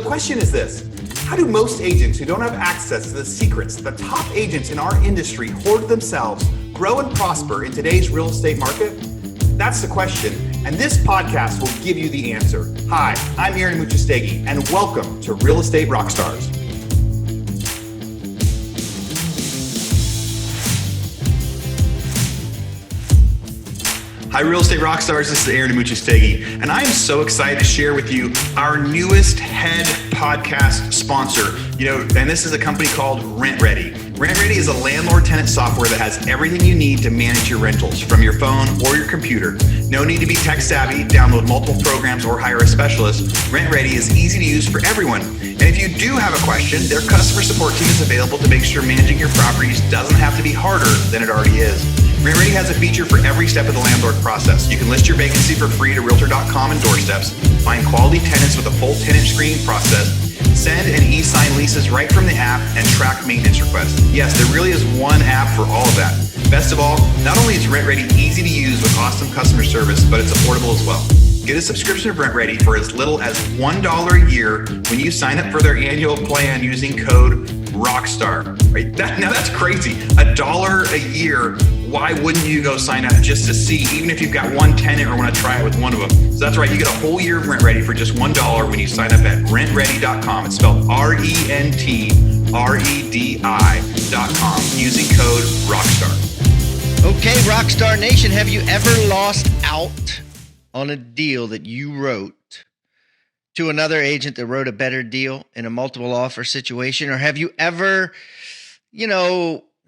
question is this: how do most agents who don't have access to the secrets the top agents in our industry hoard themselves grow and prosper in today's real estate market? That's the question, and this podcast will give you the answer. Hi, I'm Aaron Muchastegui, and welcome to Real Estate Rockstars. Hi, Real Estate Rockstars. This is Aaron Muchastegui, and I am so excited to share with you our newest head podcast sponsor. And this is a company called RentReady. RentReady is a landlord-tenant software that has everything you need to manage your rentals from your phone or your computer. No need to be tech-savvy, download multiple programs, or hire a specialist. RentReady is easy to use for everyone. And if you do have a question, their customer support team is available to make sure managing your properties doesn't have to be harder than it already is. RentReady has a feature for every step of the landlord process. You can list your vacancy for free to Realtor.com and doorsteps, find quality tenants with a full tenant screening process, send and e-sign leases right from the app, and track maintenance requests. Yes, there really is one app for all of that. Best of all, not only is RentReady easy to use with awesome customer service, but it's affordable as well. Get a subscription of RentReady for as little as $1 a year when you sign up for their annual plan using code ROCKSTAR. Right? Now that's crazy. $1 a year. Why wouldn't you go sign up just to see, even if you've got one tenant or want to try it with one of them? So that's right. You get a whole year of RentReady for just $1 when you sign up at rentready.com. It's spelled RENTREDI.com using code ROCKSTAR. Okay, Rockstar Nation, have you ever lost out on a deal that you wrote to another agent that wrote a better deal in a multiple offer situation? Or have you ever,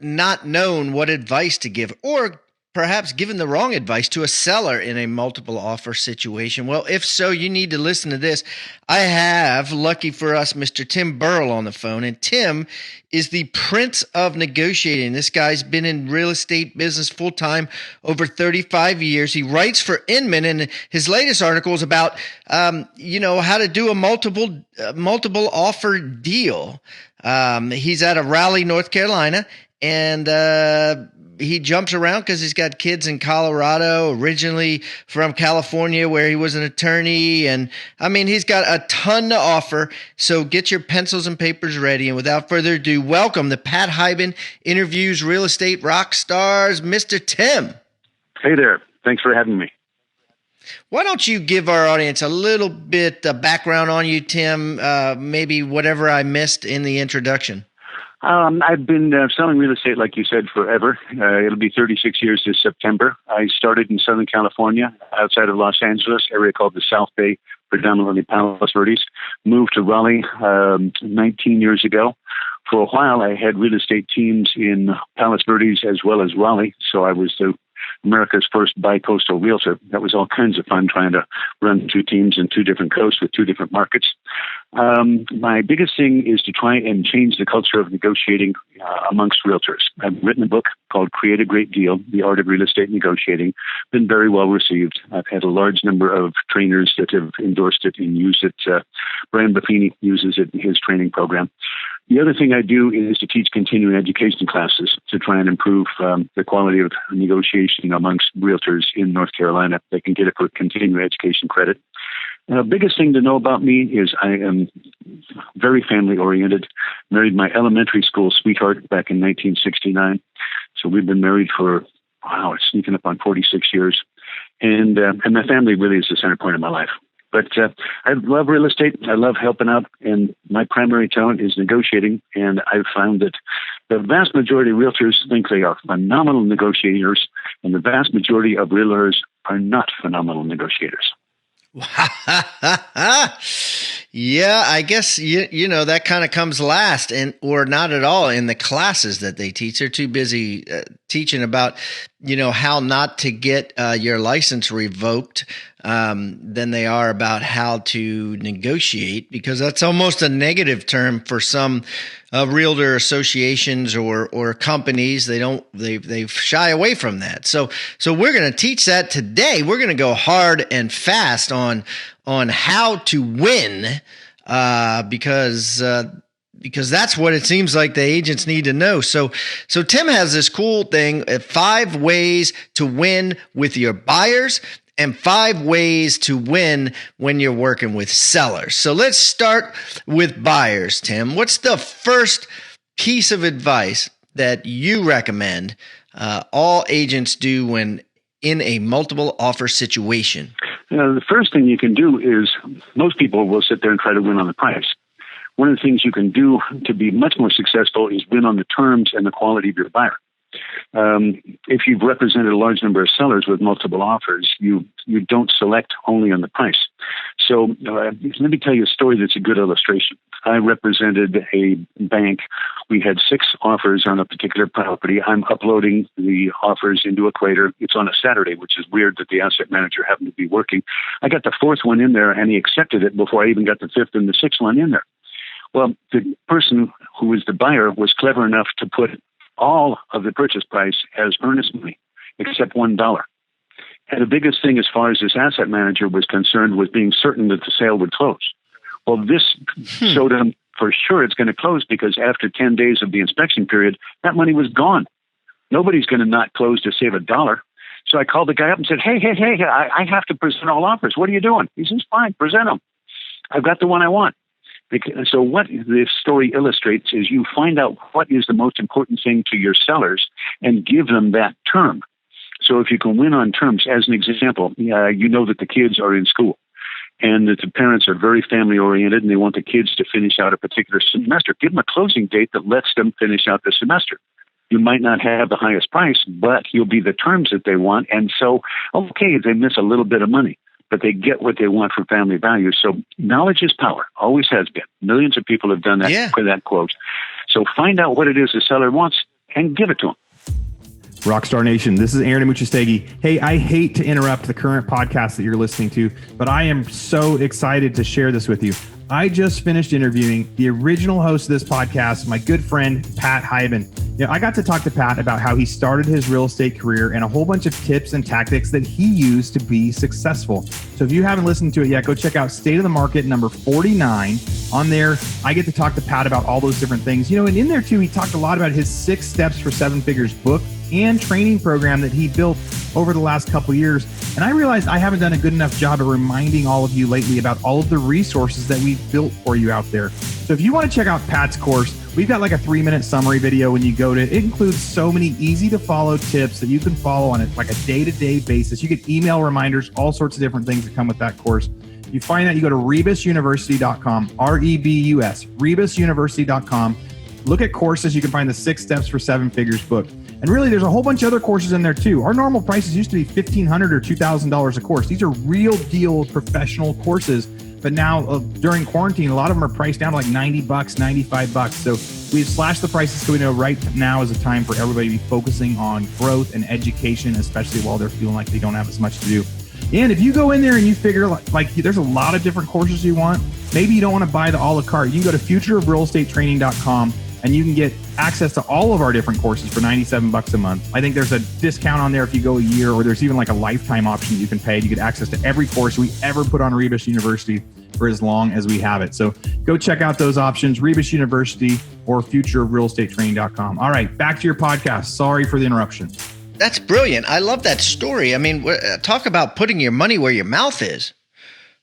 not known what advice to give, or perhaps given the wrong advice to a seller in a multiple offer situation? Well, if so, you need to listen to this. I have, lucky for us, Mr. Tim Burrell on the phone, and Tim is the prince of negotiating. This guy's been in real estate business full-time over 35 years. He writes for Inman, and his latest article is about, how to do a multiple offer deal. He's out of Raleigh, North Carolina, and he jumps around because he's got kids in Colorado, originally from California where he was an attorney. And he's got a ton to offer. So get your pencils and papers ready. And without further ado, welcome the Pat Hyben Interviews Real Estate Rockstars, Mr. Tim. Hey there. Thanks for having me. Why don't you give our audience a little bit of background on you, Tim, maybe whatever I missed in the introduction? I've been selling real estate, like you said, forever. It'll be 36 years this September. I started in Southern California, outside of Los Angeles, area called the South Bay, predominantly Palos Verdes. Moved to Raleigh 19 years ago. For a while, I had real estate teams in Palos Verdes as well as Raleigh, so I was America's first bi-coastal realtor. That was all kinds of fun, trying to run two teams in two different coasts with two different markets. My biggest thing is to try and change the culture of negotiating amongst realtors. I've written a book called Create a Great Deal, The Art of Real Estate Negotiating. Been very well received. I've had a large number of trainers that have endorsed it and used it. Brian Buffini uses it in his training program. The other thing I do is to teach continuing education classes to try and improve the quality of negotiation amongst realtors in North Carolina. They can get it for continuing education credit. The biggest thing to know about me is I am very family-oriented. Married my elementary school sweetheart back in 1969. So we've been married for, it's sneaking up on 46 years. And my family really is the center point of my life. But I love real estate. I love helping out, and my primary talent is negotiating. And I've found that the vast majority of realtors think they are phenomenal negotiators, and the vast majority of realtors are not phenomenal negotiators. Yeah, I guess that kind of comes last, or not at all in the classes that they teach. They're too busy teaching about how not to get your license revoked than they are about how to negotiate, because that's almost a negative term for some realtor associations or companies. They shy away from that. So we're going to teach that today. We're going to go hard and fast on how to win, because that's what it seems like the agents need to know. So Tim has this cool thing, 5 ways to win with your buyers. and 5 ways to win when you're working with sellers. So let's start with buyers, Tim. What's the first piece of advice that you recommend all agents do when in a multiple offer situation? The first thing you can do is most people will sit there and try to win on the price. One of the things you can do to be much more successful is win on the terms and the quality of your buyer. If you've represented a large number of sellers with multiple offers, you don't select only on the price. So let me tell you a story that's a good illustration. I represented a bank. We had 6 offers on a particular property. I'm uploading the offers into Equator. It's on a Saturday, which is weird that the asset manager happened to be working. I got the 4th one in there, and he accepted it before I even got the 5th and the 6th one in there. Well, the person who was the buyer was clever enough to put all of the purchase price as earnest money, except $1. And the biggest thing as far as this asset manager was concerned was being certain that the sale would close. Well, this showed him for sure it's going to close because after 10 days of the inspection period, that money was gone. Nobody's going to not close to save $1. So I called the guy up and said, hey, I have to present all offers. What are you doing? He says, fine, present them. I've got the one I want. So what this story illustrates is you find out what is the most important thing to your sellers and give them that term. So if you can win on terms, as an example, you know that the kids are in school and that the parents are very family oriented and they want the kids to finish out a particular semester. Give them a closing date that lets them finish out the semester. You might not have the highest price, but you'll be the terms that they want. And so, okay, they miss a little bit of money, but they get what they want for family values. So knowledge is power, always has been. Millions of people have done that for that quote. So find out what it is the seller wants and give it to them. Rockstar Nation, this is Aaron Amuchastegui. Hey, I hate to interrupt the current podcast that you're listening to, but I am so excited to share this with you. I just finished interviewing the original host of this podcast, my good friend, Pat Hyben. I got to talk to Pat about how he started his real estate career and a whole bunch of tips and tactics that he used to be successful. So if you haven't listened to it yet, go check out State of the Market number 49. On there, I get to talk to Pat about all those different things. And in there too, he talked a lot about his 6 Steps for 7 Figures book and training program that he built over the last couple years. And I realized I haven't done a good enough job of reminding all of you lately about all of the resources that we've built for you out there. So if you want to check out Pat's course, we've got like a 3-minute summary video when you go to it. It includes so many easy to follow tips that you can follow on it like a day-to-day basis. You get email reminders, all sorts of different things that come with that course. You find that, you go to rebusuniversity.com, R-E-B-U-S, rebusuniversity.com. Look at courses. You can find the 6 Steps for 7 Figures book. And really, there's a whole bunch of other courses in there too. Our normal prices used to be $1,500 or $2,000 a course. These are real deal professional courses. But now during quarantine, a lot of them are priced down to like $90, $95. So we've slashed the prices so we know right now is a time for everybody to be focusing on growth and education, especially while they're feeling like they don't have as much to do. And if you go in there and you figure like there's a lot of different courses you want, maybe you don't want to buy the a la carte. You can go to futureofrealestatetraining.com and you can get access to all of our different courses for $97 a month. I think there's a discount on there if you go a year, or there's even like a lifetime option that you can pay to get access to every course we ever put on Rebus University for as long as we have it. So go check out those options, Rebus University or futureofrealestatetraining.com. All right, back to your podcast. Sorry for the interruption. That's brilliant. I love that story. I mean, talk about putting your money where your mouth is,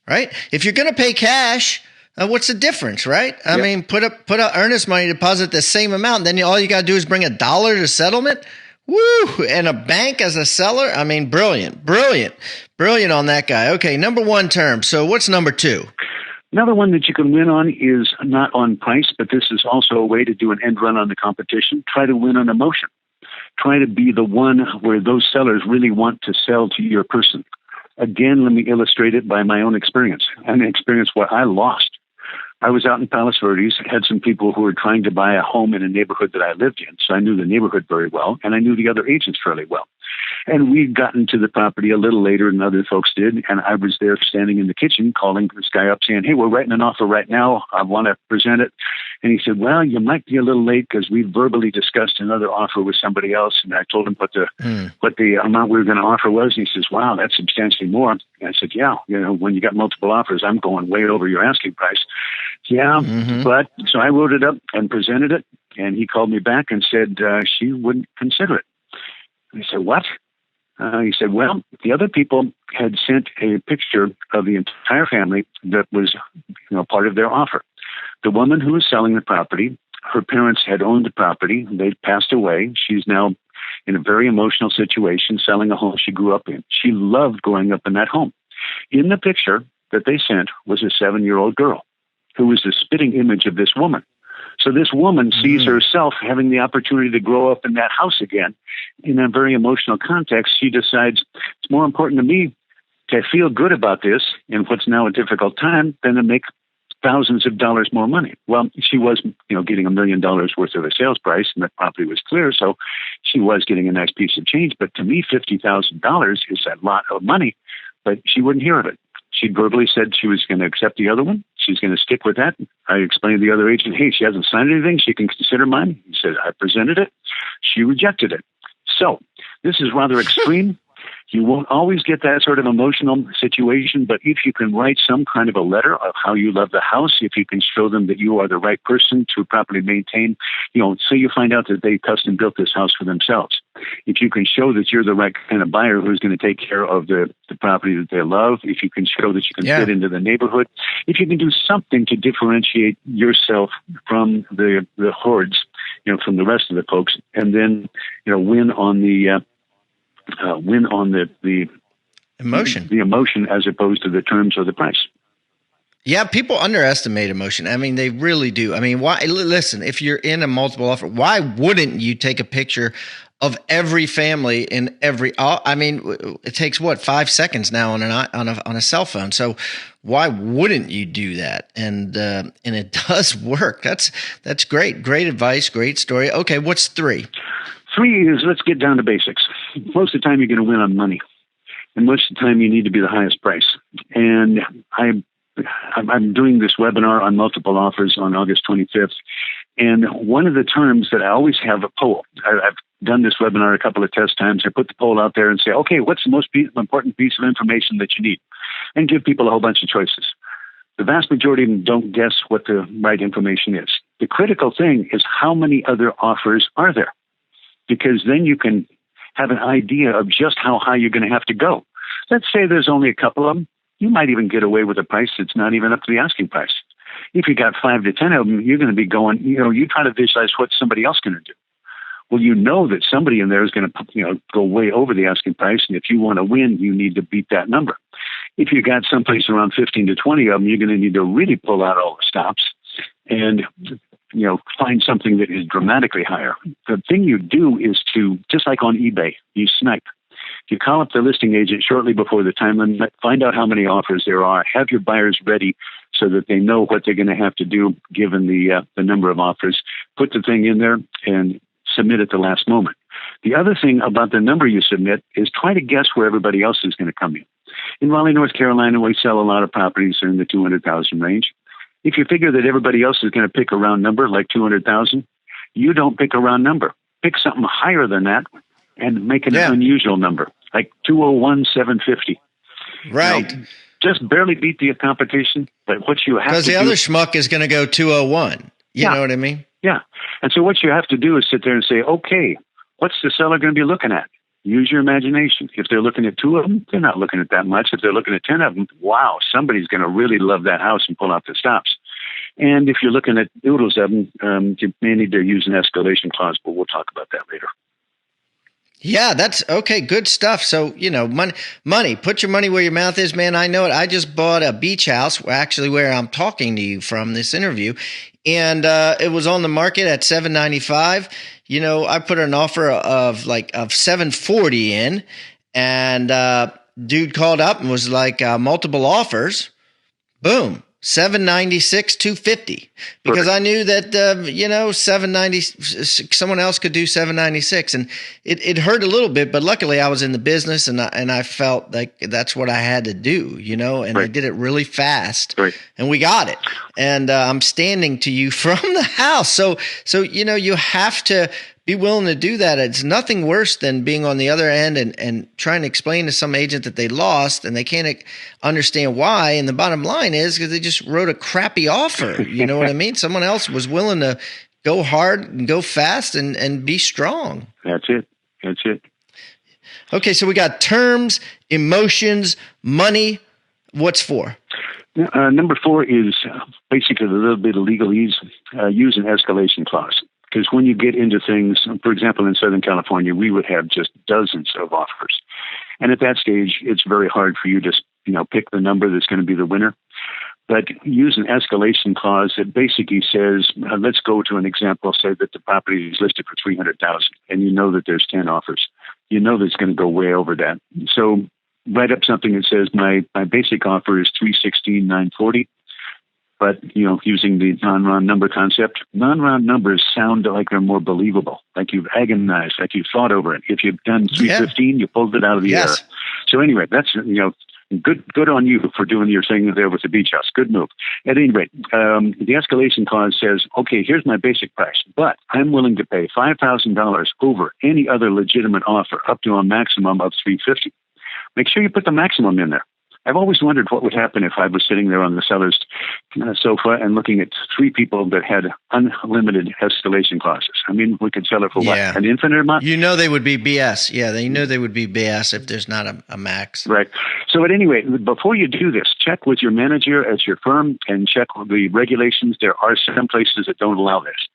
right? If you're going to pay cash, what's the difference, right? I mean, put a earnest money deposit the same amount, then all you got to do is bring $1 to settlement. Woo! And a bank as a seller. I mean, brilliant on that guy. Okay, number 1 term. So what's number 2? Another one that you can win on is not on price, but this is also a way to do an end run on the competition. Try to win on emotion. Try to be the one where those sellers really want to sell to your person. Again, let me illustrate it by my own experience. An experience where I lost. I was out in Palos Verdes, had some people who were trying to buy a home in a neighborhood that I lived in. So I knew the neighborhood very well, and I knew the other agents fairly well. And we'd gotten to the property a little later than other folks did, and I was there standing in the kitchen calling this guy up saying, hey, we're writing an offer right now. I want to present it. And he said, well, you might be a little late because we verbally discussed another offer with somebody else. And I told him what the amount we were going to offer was. And he says, wow, that's substantially more. And I said, yeah, when you got multiple offers, I'm going way over your asking price. Yeah, but so I wrote it up and presented it. And he called me back and said she wouldn't consider it. I said, what? He said, well, the other people had sent a picture of the entire family that was, part of their offer. The woman who was selling the property, her parents had owned the property. They'd passed away. She's now in a very emotional situation, selling a home she grew up in. She loved growing up in that home. In the picture that they sent was a 7-year-old girl who was the spitting image of this woman. So this woman sees herself having the opportunity to grow up in that house again. In a very emotional context, she decides it's more important to me to feel good about this in what's now a difficult time than to make thousands of dollars more money. Well, she was, getting $1 million worth of a sales price, and the property was clear, so she was getting a nice piece of change. But to me, $50,000 is a lot of money, but she wouldn't hear of it. She verbally said she was going to accept the other one. She's going to stick with that. I explained to the other agent, hey, she hasn't signed anything. She can consider mine. He said, I presented it. She rejected it. So this is rather extreme. You won't always get that sort of emotional situation, but if you can write some kind of a letter of how you love the house, if you can show them that you are the right person to properly maintain, say you find out that they custom built this house for themselves. If you can show that you're the right kind of buyer who's going to take care of the property that they love, if you can show that you can fit into the neighborhood, if you can do something to differentiate yourself from the hordes, from the rest of the folks, and then, win on the emotion. The emotion as opposed to the terms or the price. Yeah, people underestimate emotion. I mean, they really do. I mean, why? Listen, if you're in a multiple offer, why wouldn't you take a picture of every family in every? I mean, it takes 5 seconds now on a cell phone. So why wouldn't you do that? And it does work. That's great. Great advice. Great story. Okay, what's 3? 3 is, let's get down to basics. Most of the time you're going to win on money. And most of the time you need to be the highest price. And I'm doing this webinar on multiple offers on August 25th. And one of the terms that I always have a poll. I've done this webinar a couple of test times. I put the poll out there and say, okay, what's the most important piece of information that you need? And give people a whole bunch of choices. The vast majority of them don't guess what the right information is. The critical thing is how many other offers are there? Because then you can have an idea of just how high you're going to have to go. Let's say there's only a couple of them. You might even get away with a price that's not even up to the asking price. If you got 5 to 10 of them, you're going to be going, you try to visualize what somebody else is going to do. Well, that somebody in there is going to, go way over the asking price. And if you want to win, you need to beat that number. If you got someplace around 15 to 20 of them, you're going to need to really pull out all the stops and find something that is dramatically higher. The thing you do is to, just like on eBay, you snipe. You call up the listing agent shortly before the time limit, find out how many offers there are, have your buyers ready so that they know what they're going to have to do given the number of offers. Put the thing in there and submit at the last moment. The other thing about the number you submit is try to guess where everybody else is going to come in. In Raleigh, North Carolina, we sell a lot of properties in the 200,000 range. If you figure that everybody else is going to pick a round number like 200,000, you don't pick a round number. Pick something higher than that and make an unusual number, like 201,750. Right. Just barely beat the competition, but what you have to do... Because the other schmuck is going to go 201. You know what I mean? Yeah. And so what you have to do is sit there and say, okay, what's the seller going to be looking at? Use your imagination. If they're looking at 2 of them, they're not looking at that much. If they're looking at 10 of them, wow, somebody's going to really love that house and pull out the stops. And if you're looking at oodles of them, you may need to use an escalation clause, but we'll talk about that later. Yeah, that's okay. Good stuff. So, money, put your money where your mouth is, man. I know it. I just bought a beach house, actually where I'm talking to you from this interview. And it was on the market at $795. I put an offer of $740 in, and dude called up and was like, multiple offers. Boom. $796, $250, because I knew that, $790, someone else could do $796, and it hurt a little bit, but luckily I was in the business and I felt like that's what I had to do, and I did it really fast, and we got it. And I'm standing to you from the house. So, you have to be willing to do that. It's nothing worse than being on the other end and trying to explain to some agent that they lost and they can't understand why. And the bottom line is because they just wrote a crappy offer. You know what I mean? Someone else was willing to go hard and go fast and be strong. That's it. Okay, so we got terms, emotions, money. What's 4? Number 4 is basically a little bit of legalese. Use an escalation clause. Because when you get into things, for example, in Southern California, we would have just dozens of offers. And at that stage, it's very hard for you to, pick the number that's going to be the winner. But use an escalation clause that basically says, let's go to an example, say that the property is listed for $300,000, and you know that there's 10 offers. You know that it's going to go way over that. So write up something that says my basic offer is $316,940. But, using the non-round number concept, non-round numbers sound like they're more believable, like you've agonized, like you've thought over it. If you've done 315, you pulled it out of the air. So anyway, that's, good on you for doing your thing there with the beach house. Good move. At any rate, the escalation clause says, okay, here's my basic price, but I'm willing to pay $5,000 over any other legitimate offer up to a maximum of $350. Make sure you put the maximum in there. I've always wondered what would happen if I was sitting there on the seller's sofa and looking at 3 people that had unlimited escalation clauses. I mean, we could sell it for what? An infinite amount? They would be BS. Yeah, they would be BS if there's not a max. Right. So at any rate, before you do this, check with your manager at your firm and check the regulations. There are some places that don't allow this.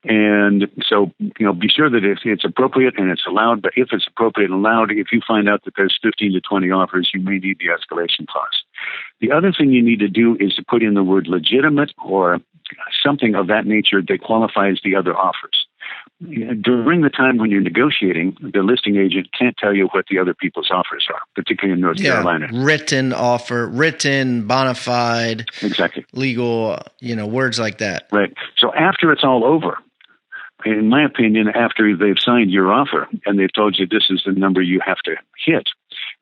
And so, be sure that if it's appropriate and it's allowed, but if it's appropriate and allowed, if you find out that there's 15 to 20 offers, you may need the escalation clause. The other thing you need to do is to put in the word legitimate or something of that nature that qualifies the other offers. During the time when you're negotiating, the listing agent can't tell you what the other people's offers are, particularly in North Carolina. Written offer, bona fide. Exactly. Legal, words like that. Right. So after it's all over, in my opinion, after they've signed your offer and they've told you this is the number you have to hit,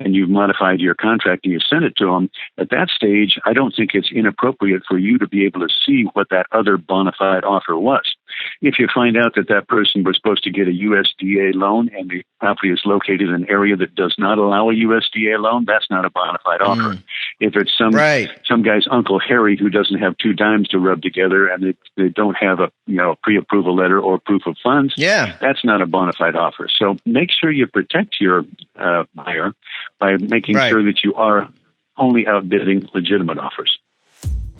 and you've modified your contract and you sent it to them, at that stage, I don't think it's inappropriate for you to be able to see what that other bona fide offer was. If you find out that that person was supposed to get a USDA loan and the property is located in an area that does not allow a USDA loan, that's not a bona fide offer. If it's some guy's Uncle Harry who doesn't have 2 dimes to rub together and they don't have a pre-approval letter or proof of funds, that's not a bona fide offer. So make sure you protect your buyer by making sure that you are only outbidding legitimate offers.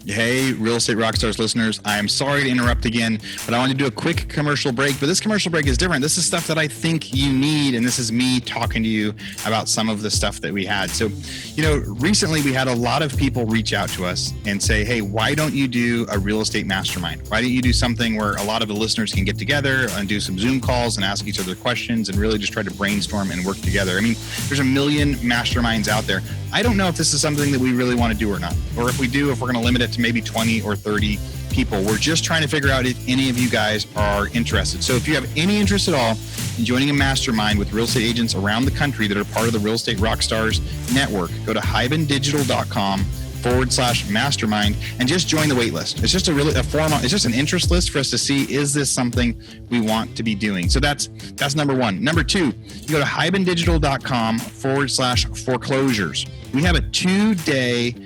Hey, Real Estate Rockstars listeners, I am sorry to interrupt again, but I want to do a quick commercial break. But this commercial break is different. This is stuff that I think you need, and this is me talking to you about some of the stuff that we had. So, recently we had a lot of people reach out to us and say, hey, why don't you do a real estate mastermind? Why don't you do something where a lot of the listeners can get together and do some Zoom calls and ask each other questions and really just try to brainstorm and work together? I mean, there's a million masterminds out there. I don't know if this is something that we really want to do or not, or if we do, if we're going to limit it to maybe 20 or 30 people. We're just trying to figure out if any of you guys are interested. So if you have any interest at all in joining a mastermind with real estate agents around the country that are part of the Real Estate Rockstars network, go to hibandigital.com/mastermind and just join the wait list. It's just it's just an interest list for us to see, is this something we want to be doing? So that's number 1. Number 2, you go to hibandigital.com/foreclosures. We have a 2-day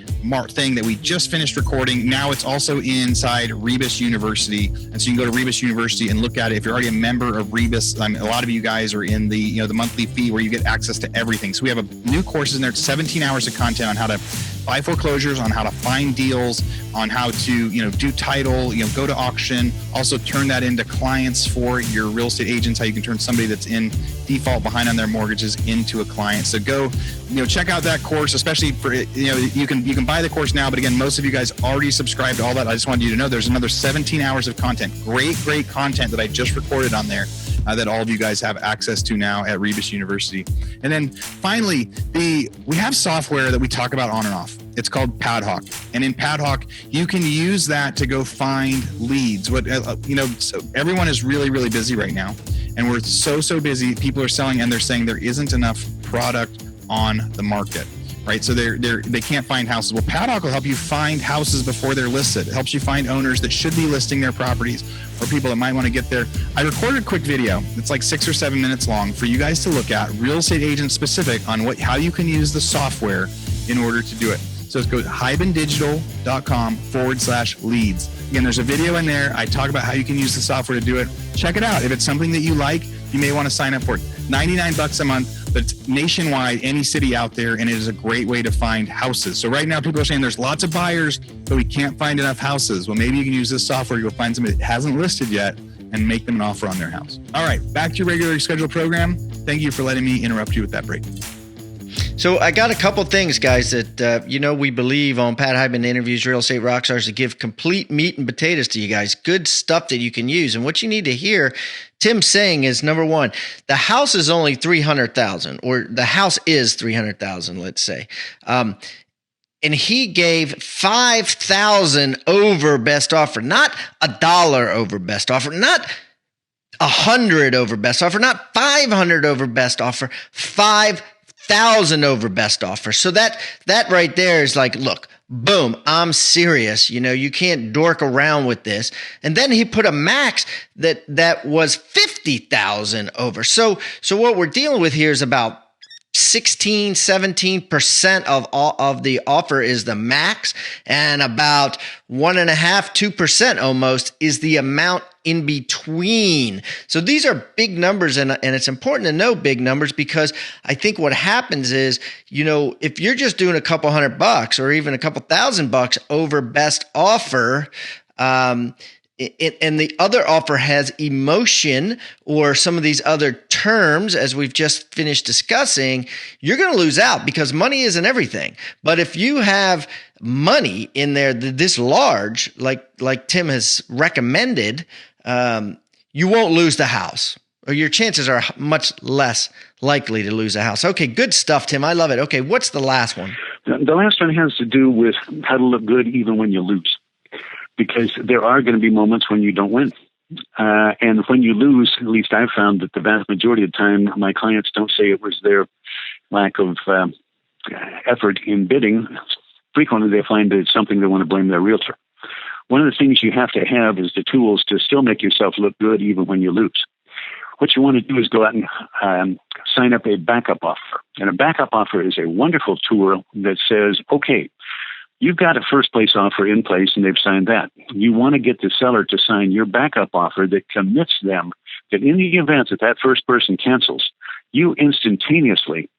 thing that we just finished recording. Now it's also inside Rebus University. And so you can go to Rebus University and look at it. If you're already a member of Rebus, a lot of you guys are in the, the monthly fee where you get access to everything. So we have new courses in there. It's 17 hours of content on how to buy foreclosures, on how to find deals, on how to, do title, go to auction, also turn that into clients for your real estate agents, how you can turn somebody that's in default behind on their mortgages into a client. So go, check out that course, especially for, you can buy the course now, but again, most of you guys already subscribed to all that. I just wanted you to know there's another 17 hours of content, great content that I just recorded on there that all of you guys have access to now at Rebus University. And then finally, we have software that we talk about on and off. It's called Padhawk. And in Padhawk, you can use that to go find leads. So everyone is really, really busy right now. And we're so busy. People are selling and they're saying there isn't enough product on the market. Right, so they can't find houses. Well, Padhawk will help you find houses before they're listed. It helps you find owners that should be listing their properties or people that might want to get there. I recorded a quick video. It's like 6 or 7 minutes long for you guys to look at, real estate agent specific, on how you can use the software in order to do it. So let's go to hibandigital.com/leads. Again, there's a video in there. I talk about how you can use the software to do it. Check it out. If it's something that you like, you may want to sign up for it. $99 a month. but nationwide, any city out there, and it is a great way to find houses. So right now, people are saying there's lots of buyers, but we can't find enough houses. Well, maybe you can use this software to go find somebody that hasn't listed yet and make them an offer on their house. All right, back to your regularly scheduled program. Thank you for letting me interrupt you with that break. So I got a couple things, guys, that, we believe on Pat Hyman Interviews, Real Estate Rockstars, to give complete meat and potatoes to you guys. Good stuff that you can use. And what you need to hear Tim saying is, number one, the house is only $300,000, or the house is $300,000, let's say. And he gave $5,000 over best offer, not $1 over best offer, not $100 over best offer, not $500 over best offer, $5,000 over best offer. So that right there is like, look, boom, I'm serious. You can't dork around with this. And then he put a max that was $50,000 over. So what we're dealing with here is about 17% of the offer is the max, and about 1.5-2% almost is the amount in between. So these are big numbers, and it's important to know big numbers, because I think what happens is, if you're just doing a couple $100 or even a couple $1,000 over best offer, and the other offer has emotion or some of these other terms, as we've just finished discussing, you're going to lose out, because money isn't everything. But if you have money in there this large, like Tim has recommended, you won't lose the house, or your chances are much less likely to lose a house. Okay, good stuff, Tim. I love it. Okay, what's the last one? The last one has to do with how to look good even when you lose. Because there are going to be moments when you don't win. And when you lose, at least I've found that the vast majority of the time, my clients don't say it was their lack of effort in bidding. Frequently, they find that it's something they want to blame their realtor. One of the things you have to have is the tools to still make yourself look good even when you lose. What you want to do is go out and sign up a backup offer. And a backup offer is a wonderful tool that says, okay, you've got a first place offer in place and they've signed that. You want to get the seller to sign your backup offer that commits them that in the event that first person cancels, you instantaneously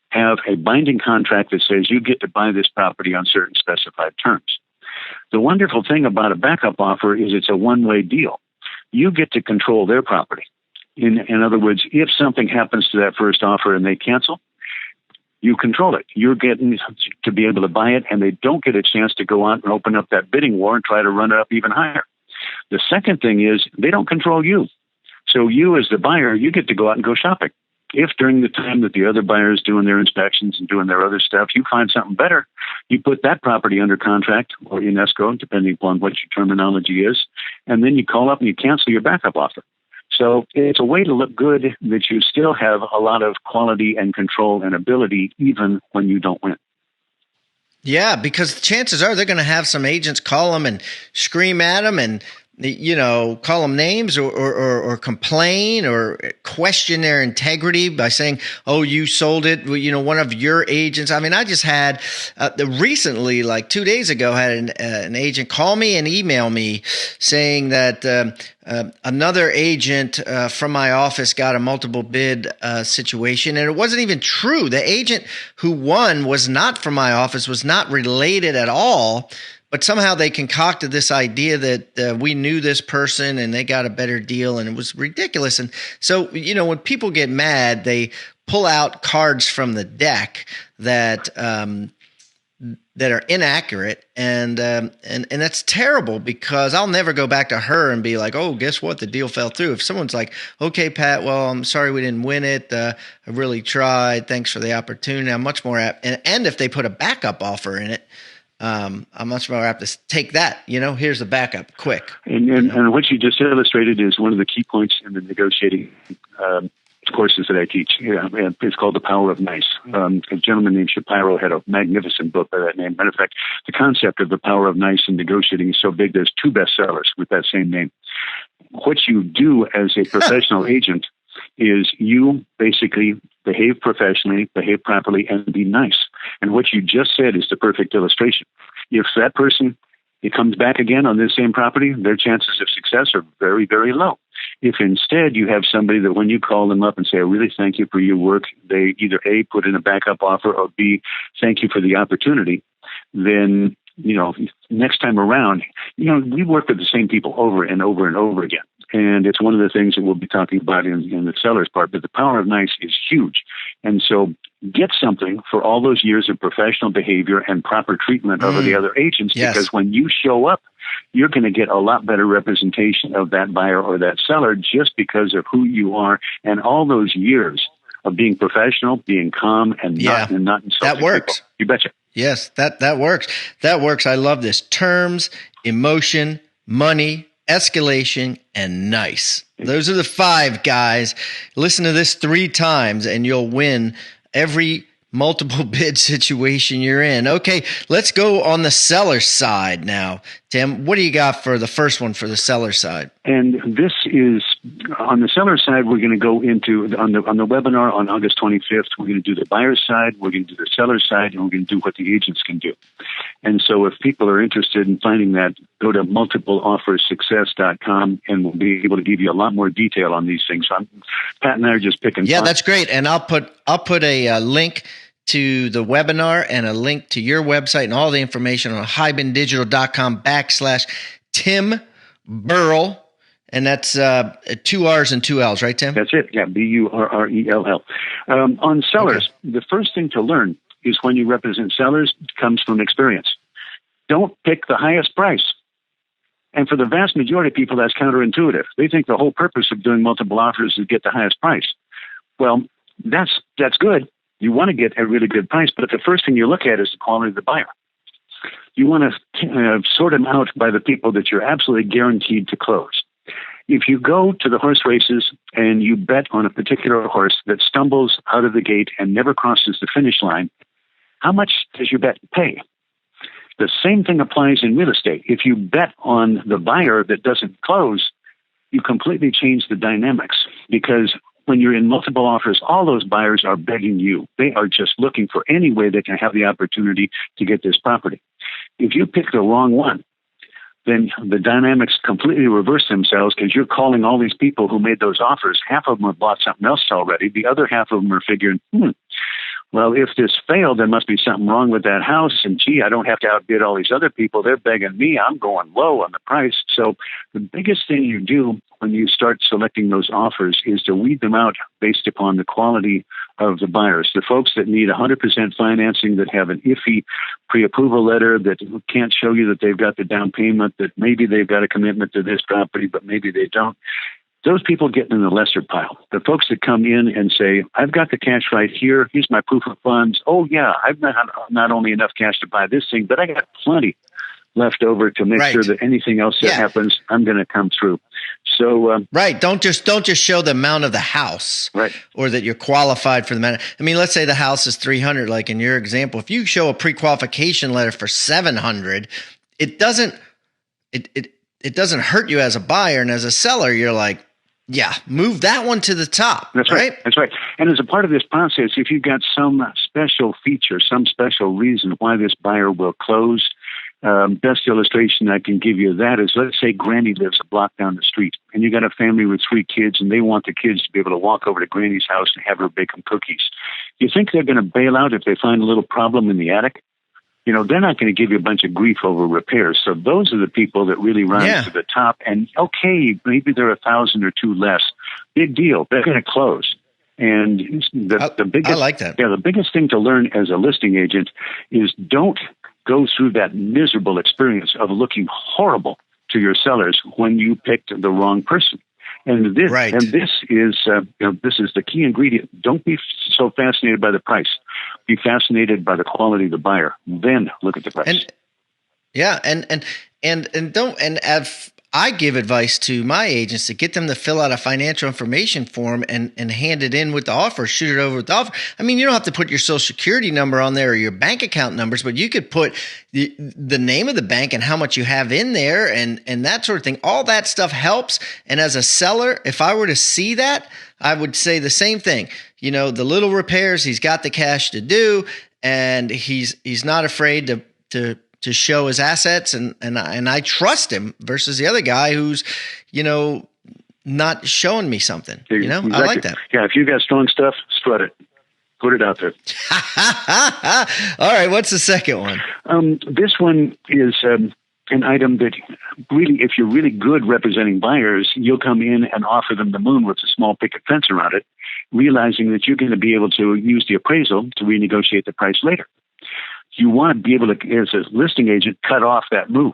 have a binding contract that says you get to buy this property on certain specified terms. The wonderful thing about a backup offer is it's a one-way deal. You get to control their property. In other words, if something happens to that first offer and they cancel, you control it. You're getting to be able to buy it, and they don't get a chance to go out and open up that bidding war and try to run it up even higher. The second thing is they don't control you. So you as the buyer, you get to go out and go shopping. If during the time that the other buyer is doing their inspections and doing their other stuff, you find something better, you put that property under contract or in escrow, depending upon what your terminology is, and then you call up and you cancel your backup offer. So it's a way to look good that you still have a lot of quality and control and ability even when you don't win. Yeah, because chances are they're going to have some agents call them and scream at them and, call them names or complain or question their integrity by saying, oh, you sold it, one of your agents. I mean, I just had recently, like 2 days ago, had an agent call me and email me saying that another agent from my office got a multiple bid situation, and it wasn't even true. The agent who won was not from my office, was not related at all. But somehow they concocted this idea that we knew this person and they got a better deal, and it was ridiculous. And so, when people get mad, they pull out cards from the deck that are inaccurate, and that's terrible, because I'll never go back to her and be like, oh, guess what? The deal fell through. If someone's like, okay, Pat, well, I'm sorry we didn't win it. I really tried. Thanks for the opportunity. I'm much more apt. And if they put a backup offer in it, I'm much more apt to take that. Here's the backup, quick. And what you just illustrated is one of the key points in the negotiating courses that I teach. Yeah, it's called The Power of Nice. A gentleman named Shapiro had a magnificent book by that name. Matter of fact, the concept of the power of nice in negotiating is so big there's 2 bestsellers with that same name. What you do as a professional agent is you basically behave professionally, behave properly, and be nice. And what you just said is the perfect illustration. If that person, it comes back again on this same property, their chances of success are very, very low. If instead you have somebody that when you call them up and say, I really thank you for your work, they either A, put in a backup offer, or B, thank you for the opportunity, then, next time around, we work with the same people over and over and over again. And it's one of the things that we'll be talking about in the seller's part. But the power of nice is huge. And so get something for all those years of professional behavior and proper treatment over the other agents, because when you show up, you're going to get a lot better representation of that buyer or that seller just because of who you are and all those years of being professional, being calm, and not insulting that works. people. You betcha. Yes, that works. That works. I love this. Terms, emotion, money, escalation, and nice. Those are the 5 guys. Listen to this 3 times and you'll win every multiple bid situation you're in. Okay, let's go on the seller side now. Tim, what do you got for the first one for the seller side? And this is on the seller side. We're going to go into on the webinar on August 25th. We're going to do the buyer side, we're going to do the seller side, and we're going to do what the agents can do. And so if people are interested in finding that, go to multipleoffersuccess.com and we'll be able to give you a lot more detail on these things. So Pat and I are just picking. Yeah, that's great. And I'll put a link to the webinar and a link to your website and all the information on hibandigital.com/Tim Burrell. And that's 2 R's and 2 L's, right, Tim? That's it. Yeah, Burrell. On sellers, the first thing to learn is when you represent sellers, it comes from experience. Don't pick the highest price. And for the vast majority of people, that's counterintuitive. They think the whole purpose of doing multiple offers is to get the highest price. Well, that's good. You want to get a really good price, but the first thing you look at is the quality of the buyer. You want to sort them out by the people that you're absolutely guaranteed to close. If you go to the horse races and you bet on a particular horse that stumbles out of the gate and never crosses the finish line, how much does your bet pay? The same thing applies in real estate. If you bet on the buyer that doesn't close, you completely change the dynamics, because when you're in multiple offers, all those buyers are begging you. They are just looking for any way they can have the opportunity to get this property. If you pick the wrong one, then the dynamics completely reverse themselves, because you're calling all these people who made those offers. Half of them have bought something else already. The other half of them are figuring, well, if this failed, there must be something wrong with that house. And gee, I don't have to outbid all these other people. They're begging me. I'm going low on the price. So the biggest thing you do when you start selecting those offers is to weed them out based upon the quality of the buyers. The folks that need 100% financing, that have an iffy pre-approval letter, that can't show you that they've got the down payment, that maybe they've got a commitment to this property, but maybe they don't. Those people get in the lesser pile. The folks that come in and say, I've got the cash right here. Here's my proof of funds. Oh, yeah, I've not only enough cash to buy this thing, but I got plenty left over to make sure that anything else that happens, I'm going to come through. So don't just show the amount of the house, or that you're qualified for the amount. I mean, let's say the house is 300, like in your example. If you show a pre-qualification letter for 700, it doesn't hurt you as a buyer, and as a seller, you're like, yeah, move that one to the top. That's right. That's right. And as a part of this process, if you've got some special feature, some special reason why this buyer will close, best illustration I can give you of that is, let's say Granny lives a block down the street, and you got a family with 3 kids, and they want the kids to be able to walk over to Granny's house and have her bake them cookies. You think they're going to bail out if they find a little problem in the attic? They're not going to give you a bunch of grief over repairs. So those are the people that really rise to the top. And okay, maybe they're 1,000 or 2 less. Big deal. They're going to close. And the biggest, I like that. Yeah, the biggest thing to learn as a listing agent is don't go through that miserable experience of looking horrible to your sellers when you picked the wrong person. And this, is the key ingredient. Don't be so fascinated by the price. Be fascinated by the quality of the buyer. Then look at the price. I give advice to my agents to get them to fill out a financial information form and hand it in with the offer, shoot it over with the offer. I mean, you don't have to put your social security number on there or your bank account numbers, but you could put the name of the bank and how much you have in there and that sort of thing. All that stuff helps. And as a seller, if I were to see that, I would say the same thing. The little repairs he's got the cash to do, and he's not afraid to show his assets, and I trust him versus the other guy who's, not showing me something. You know, Exactly. I like that. Yeah, if you got strong stuff, strut it. Put it out there. All right, what's the second one? This one is an item that really, if you're really good representing buyers, you'll come in and offer them the moon with a small picket fence around it, realizing that you're going to be able to use the appraisal to renegotiate the price later. You want to be able to, as a listing agent, cut off that move.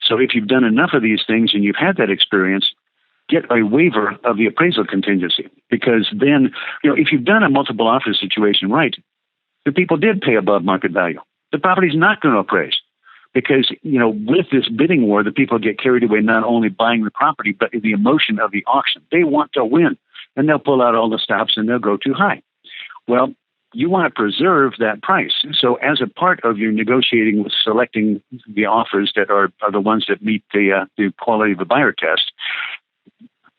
So if you've done enough of these things and you've had that experience, get a waiver of the appraisal contingency. Because then, if you've done a multiple offer situation right, the people did pay above market value. The property's not going to appraise. Because, with this bidding war, the people get carried away not only buying the property, but the emotion of the auction. They want to win, and they'll pull out all the stops and they'll go too high. Well, you want to preserve that price. So as a part of your negotiating with selecting the offers that are the ones that meet the quality of the buyer test,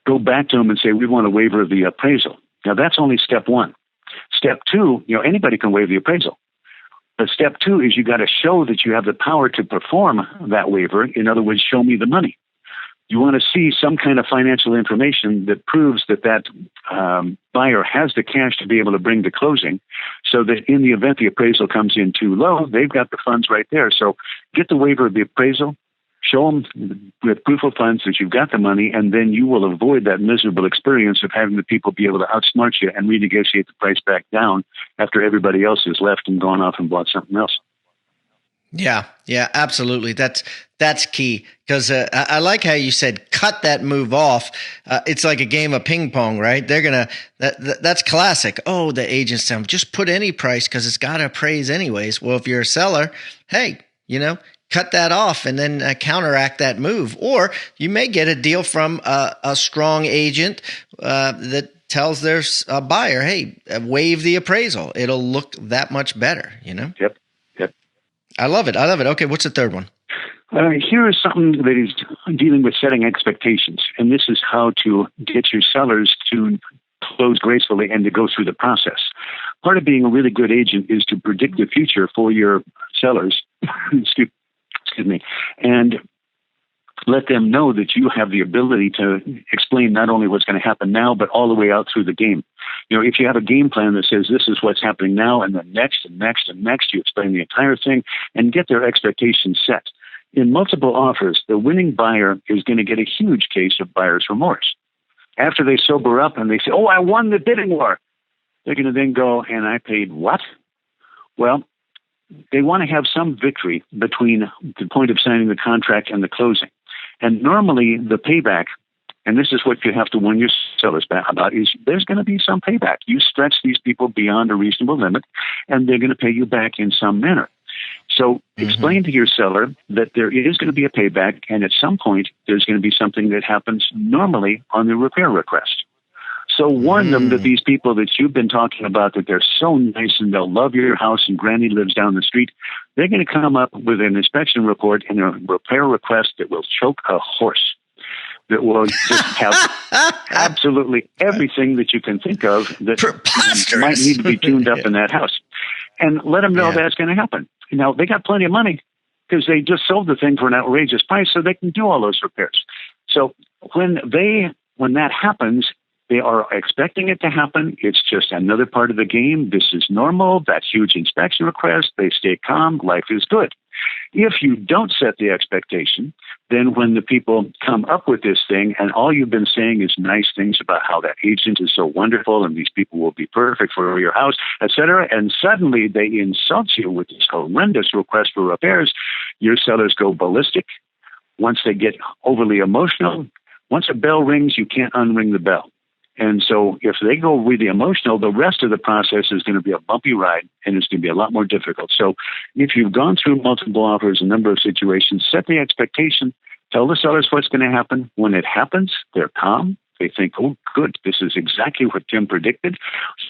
go back to them and say, we want a waiver of the appraisal. Now, that's only step one. Step two, anybody can waive the appraisal. But step two is you got to show that you have the power to perform that waiver. In other words, show me the money. You want to see some kind of financial information that proves that buyer has the cash to be able to bring to closing, so that in the event the appraisal comes in too low, they've got the funds right there. So get the waiver of the appraisal, show them with proof of funds that you've got the money, and then you will avoid that miserable experience of having the people be able to outsmart you and renegotiate the price back down after everybody else has left and gone off and bought something else. Yeah, absolutely. That's key, because I like how you said cut that move off. It's like a game of ping pong, right? They're gonna that's classic. Oh, the agents tell them just put any price because it's got to appraise anyways. Well, if you're a seller, hey, cut that off and then counteract that move, or you may get a deal from a strong agent that tells their buyer, hey, waive the appraisal. It'll look that much better. Yep. I love it. Okay, what's the third one? Here is something that is dealing with setting expectations, and this is how to get your sellers to close gracefully and to go through the process. Part of being a really good agent is to predict the future for your sellers, excuse me, and let them know that you have the ability to explain not only what's going to happen now, but all the way out through the game. If you have a game plan that says this is what's happening now, and then next and next and next, you explain the entire thing and get their expectations set. In multiple offers, the winning buyer is going to get a huge case of buyer's remorse. After they sober up and they say, oh, I won the bidding war, they're going to then go, and I paid what? Well, they want to have some victory between the point of signing the contract and the closing. And normally the payback, and this is what you have to warn your sellers about, is there's going to be some payback. You stretch these people beyond a reasonable limit, and they're going to pay you back in some manner. So explain to your seller that there is going to be a payback, and at some point there's going to be something that happens normally on the repair request. So warn them that these people that you've been talking about, that they're so nice and they'll love your house and Granny lives down the street, they're going to come up with an inspection report and a repair request that will choke a horse, that will just have absolutely everything that you can think of that might need to be tuned up in that house. And let them know that's going to happen. Now, they got plenty of money because they just sold the thing for an outrageous price, so they can do all those repairs. So when that happens, they are expecting it to happen. It's just another part of the game. This is normal. That huge inspection request. They stay calm. Life is good. If you don't set the expectation, then when the people come up with this thing and all you've been saying is nice things about how that agent is so wonderful and these people will be perfect for your house, etc., and suddenly they insult you with this horrendous request for repairs, your sellers go ballistic. Once they get overly emotional, once a bell rings, you can't unring the bell. And so if they go really emotional, the rest of the process is going to be a bumpy ride, and it's going to be a lot more difficult. So if you've gone through multiple offers, a number of situations, set the expectation, tell the sellers what's going to happen. When it happens, they're calm. They think, oh, good, this is exactly what Tim predicted.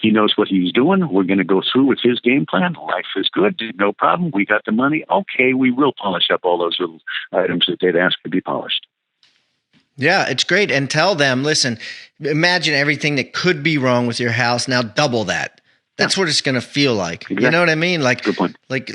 He knows what he's doing. We're going to go through with his game plan. Life is good. No problem. We got the money. Okay, we will polish up all those little items that they'd ask to be polished. Yeah, it's great. And tell them, listen, imagine everything that could be wrong with your house. Now double that. That's what it's going to feel like. Exactly. You know what I mean? Like, good point. Like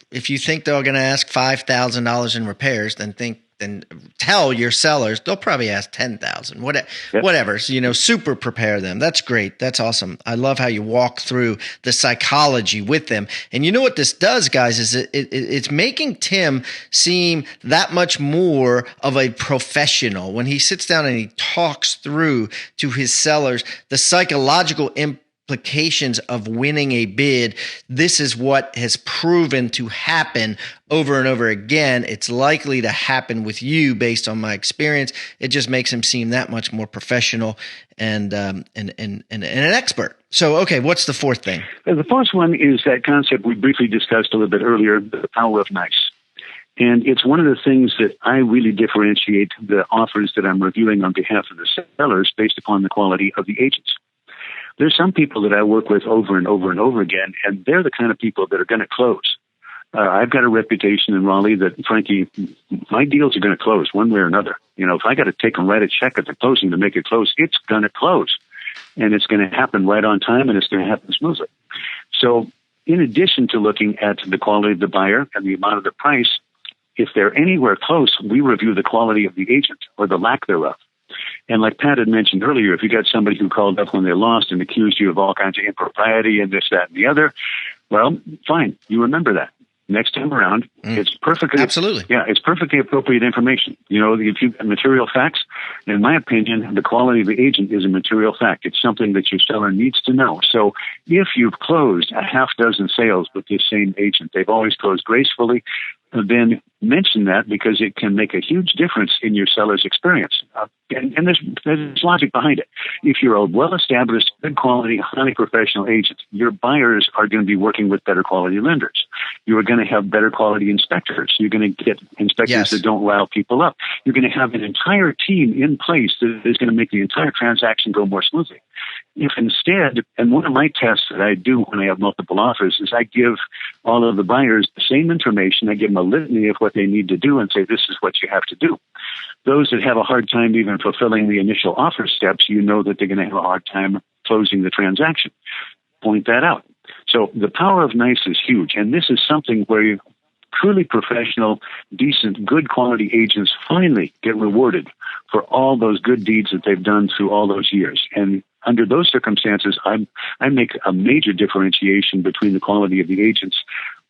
if you think they're going to ask $5,000 in repairs, then think then tell your sellers, they'll probably ask 10,000, whatever. So, super prepare them. That's great. That's awesome. I love how you walk through the psychology with them. And you know what this does, guys, is it's making Tim seem that much more of a professional when he sits down and he talks through to his sellers the psychological implications of winning a bid. This is what has proven to happen over and over again. It's likely to happen with you based on my experience. It just makes him seem that much more professional and an expert. So, okay, what's the fourth thing? The fourth one is that concept we briefly discussed a little bit earlier, the power of nice. And it's one of the things that I really differentiate the offers that I'm reviewing on behalf of the sellers based upon the quality of the agents. There's some people that I work with over and over and over again, and they're the kind of people that are going to close. I've got a reputation in Raleigh that, frankly, my deals are going to close one way or another. If I got to take and write a check at the closing to make it close, it's going to close. And it's going to happen right on time, and it's going to happen smoothly. So in addition to looking at the quality of the buyer and the amount of the price, if they're anywhere close, we review the quality of the agent or the lack thereof. And like Pat had mentioned earlier, if you got somebody who called up when they lost and accused you of all kinds of impropriety and this, that, and the other, well, fine. You remember that. Next time around, it's perfectly absolutely. Yeah, it's perfectly appropriate information. If you've got material facts, in my opinion, the quality of the agent is a material fact. It's something that your seller needs to know. So if you've closed a half dozen sales with this same agent, they've always closed gracefully, then mention that because it can make a huge difference in your seller's experience. And there's logic behind it. If you're a well-established, good quality, highly professional agent, your buyers are going to be working with better quality lenders. You are going to have better quality inspectors. You're going to get inspectors that don't rile people up. You're going to have an entire team in place that is going to make the entire transaction go more smoothly. If instead, and one of my tests that I do when I have multiple offers is I give all of the buyers the same information. I give them a litany of what they need to do and say, this is what you have to do. Those that have a hard time even fulfilling the initial offer steps, that they're going to have a hard time closing the transaction. Point that out. So the power of nice is huge. And this is something where truly professional, decent, good quality agents finally get rewarded for all those good deeds that they've done through all those years. And under those circumstances, I make a major differentiation between the quality of the agents,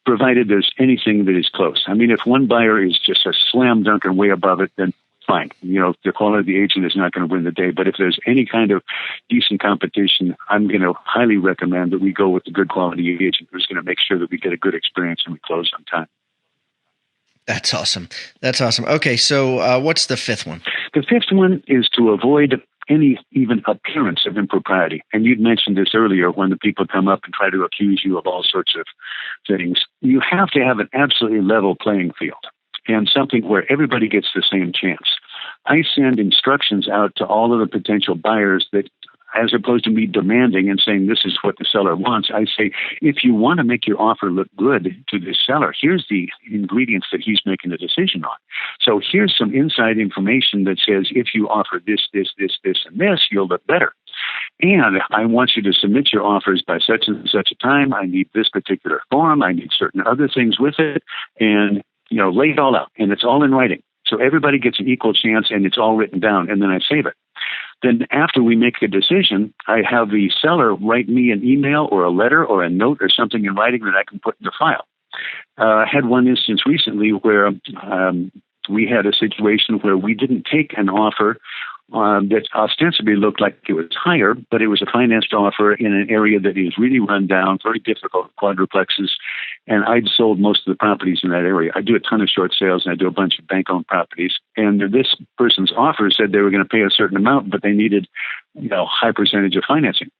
provided there's anything that is close. I mean, if one buyer is just a slam dunk and way above it, then fine. The quality of the agent is not going to win the day. But if there's any kind of decent competition, I'm going to highly recommend that we go with the good quality agent who's going to make sure that we get a good experience and we close on time. That's awesome. That's awesome. Okay, so what's the fifth one? The fifth one is to avoid any even appearance of impropriety. And you'd mentioned this earlier when the people come up and try to accuse you of all sorts of things. You have to have an absolutely level playing field and something where everybody gets the same chance. I send instructions out to all of the potential buyers that, as opposed to me demanding and saying this is what the seller wants, I say, if you want to make your offer look good to this seller, here's the ingredients that he's making a decision on. So here's some inside information that says if you offer this, and this, you'll look better. And I want you to submit your offers by such and such a time. I need this particular form. I need certain other things with it. And, lay it all out. And it's all in writing. So everybody gets an equal chance and it's all written down. And then I save it. Then after we make a decision, I have the seller write me an email or a letter or a note or something in writing that I can put in the file. I had one instance recently where we had a situation where we didn't take an offer that ostensibly looked like it was higher, but it was a financed offer in an area that is really run down, very difficult, quadruplexes, and I'd sold most of the properties in that area. I do a ton of short sales, and I do a bunch of bank-owned properties, and this person's offer said they were going to pay a certain amount, but they needed, high percentage of financing.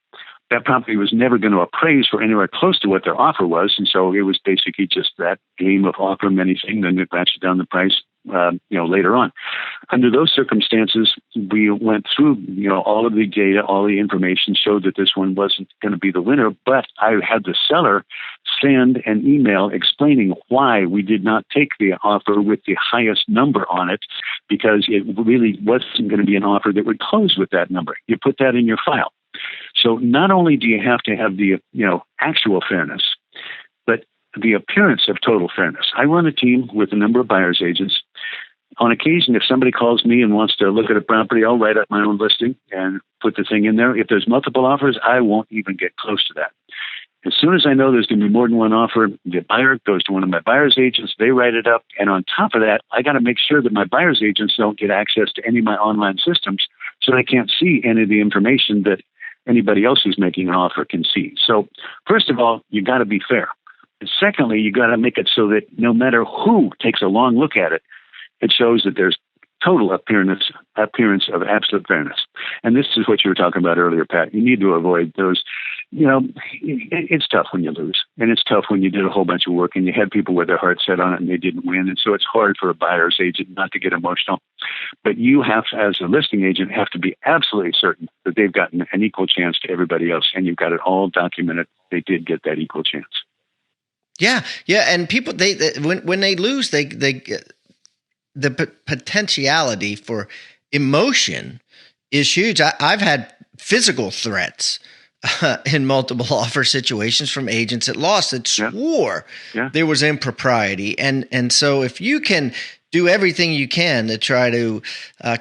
That property was never going to appraise for anywhere close to what their offer was, and so it was basically just that game of offer them anything, then it ratcheted down the price, later on. Under those circumstances, we went through, all of the data, all the information showed that this one wasn't going to be the winner, but I had the seller send an email explaining why we did not take the offer with the highest number on it, because it really wasn't going to be an offer that would close with that number. You put that in your file. So not only do you have to have the, actual fairness, but the appearance of total fairness. I run a team with a number of buyer's agents. on occasion, if somebody calls me and wants to look at a property, I'll write up my own listing and put the thing in there. If there's multiple offers, I won't even get close to that. As soon as I know there's going to be more than one offer, the buyer goes to one of my buyer's agents, they write it up, and on top of that, I got to make sure that my buyer's agents don't get access to any of my online systems, so they can't see any of the information that anybody else who's making an offer can see. So first of all, you got to be fair. And secondly, you got to make it so that no matter who takes a long look at it, it shows that there's total appearance of absolute fairness. And this is what you were talking about earlier, Pat. You need to avoid those. It's tough when you lose, and it's tough when you did a whole bunch of work and you had people with their heart set on it and they didn't win. And so it's hard for a buyer's agent not to get emotional. But you have to, as a listing agent, have to be absolutely certain that they've gotten an equal chance to everybody else, and you've got it all documented. They did get that equal chance. Yeah, and people when they lose, the potentiality for emotion is huge. I've had physical threats in multiple offer situations from agents that lost that swore there was impropriety. And so if you can do everything you can to try to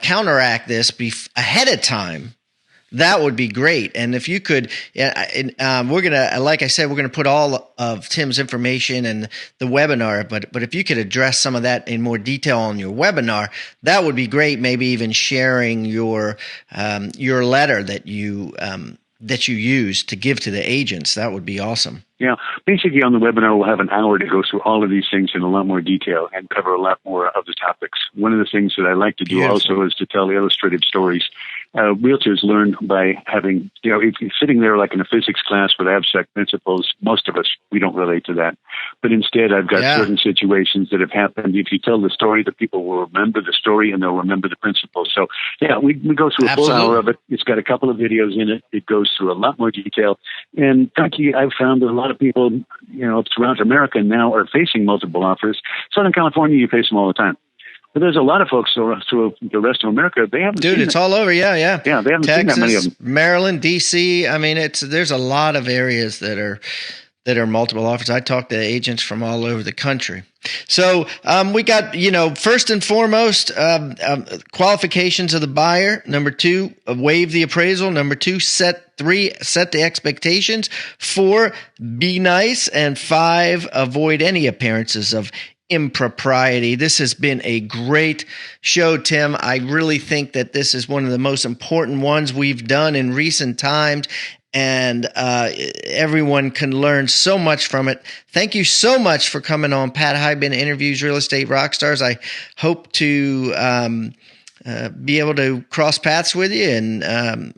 counteract this ahead of time, that would be great. And if you could, we're going to, like I said, we're going to put all of Tim's information and the webinar, but if you could address some of that in more detail on your webinar, that would be great. Maybe even sharing your letter that you use to give to the agents. That would be awesome. Yeah. Basically on the webinar, we'll have an hour to go through all of these things in a lot more detail and cover a lot more of the topics. One of the things that I like to do also is to tell illustrative stories. Realtors learn by having, if you're sitting there like in a physics class with abstract principles, most of us, we don't relate to that. But instead, I've got certain situations that have happened. If you tell the story, the people will remember the story and they'll remember the principles. So, we go through a full hour of it. It's got a couple of videos in it. It goes through a lot more detail. And frankly, I've found that a lot of people, throughout America now are facing multiple offers. Southern California, you face them all the time. But there's a lot of folks through the rest of America, they haven't seen it's all over. Yeah. Yeah, they haven't Texas, seen that many of them. Maryland, D.C. I mean, there's a lot of areas that are multiple offers. I talk to agents from all over the country. So we got, first and foremost, qualifications of the buyer. Number 2, waive the appraisal. Number 2, set the expectations. 4, be nice. And 5, avoid any appearances of impropriety. This has been a great show, Tim. I really think that this is one of the most important ones we've done in recent times, and everyone can learn so much from it. Thank you so much for coming on Pat Hiban Interviews Real Estate Rockstars. I hope to be able to cross paths with you and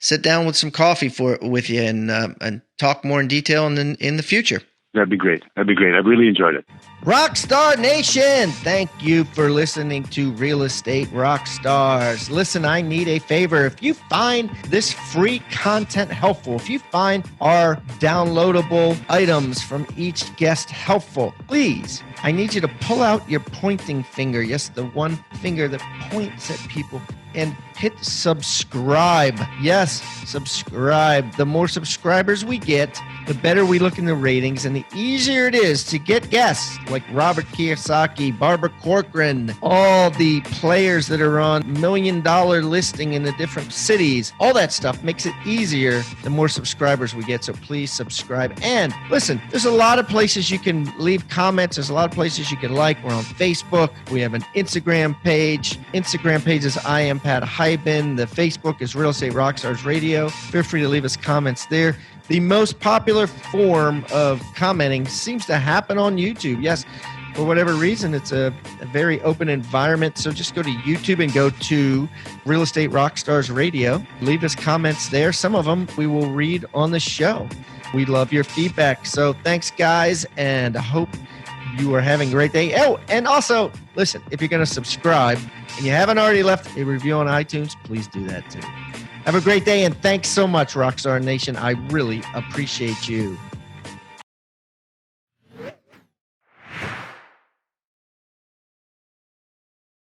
sit down with some coffee with you and talk more in detail in the future. That'd be great. I really enjoyed it. Rockstar Nation, thank you for listening to Real Estate Rockstars. Listen, I need a favor. If you find this free content helpful, if you find our downloadable items from each guest helpful, please, I need you to pull out your pointing finger. Yes, the one finger that points at people, and hit subscribe. Yes, subscribe. The more subscribers we get, the better we look in the ratings, and the easier it is to get guests like Robert Kiyosaki, Barbara Corcoran, all the players that are on $1 million listing in the different cities. All that stuff makes it easier the more subscribers we get. So please subscribe. And listen, there's a lot of places you can leave comments. There's a lot of places you can like. We're on Facebook. We have an Instagram page. Instagram page is I am Pat Hiban. The Facebook is Real Estate Rockstars Radio. Feel free to leave us comments there. The most popular form of commenting seems to happen on YouTube. Yes, for whatever reason, it's a very open environment. So just go to YouTube and go to Real Estate Rockstars Radio. Leave us comments there. Some of them we will read on the show. We love your feedback. So thanks, guys, and I hope you are having a great day. Oh, and also, listen, if you're going to subscribe and you haven't already left a review on iTunes, please do that too. Have a great day, and thanks so much, Rockstar Nation. I really appreciate you.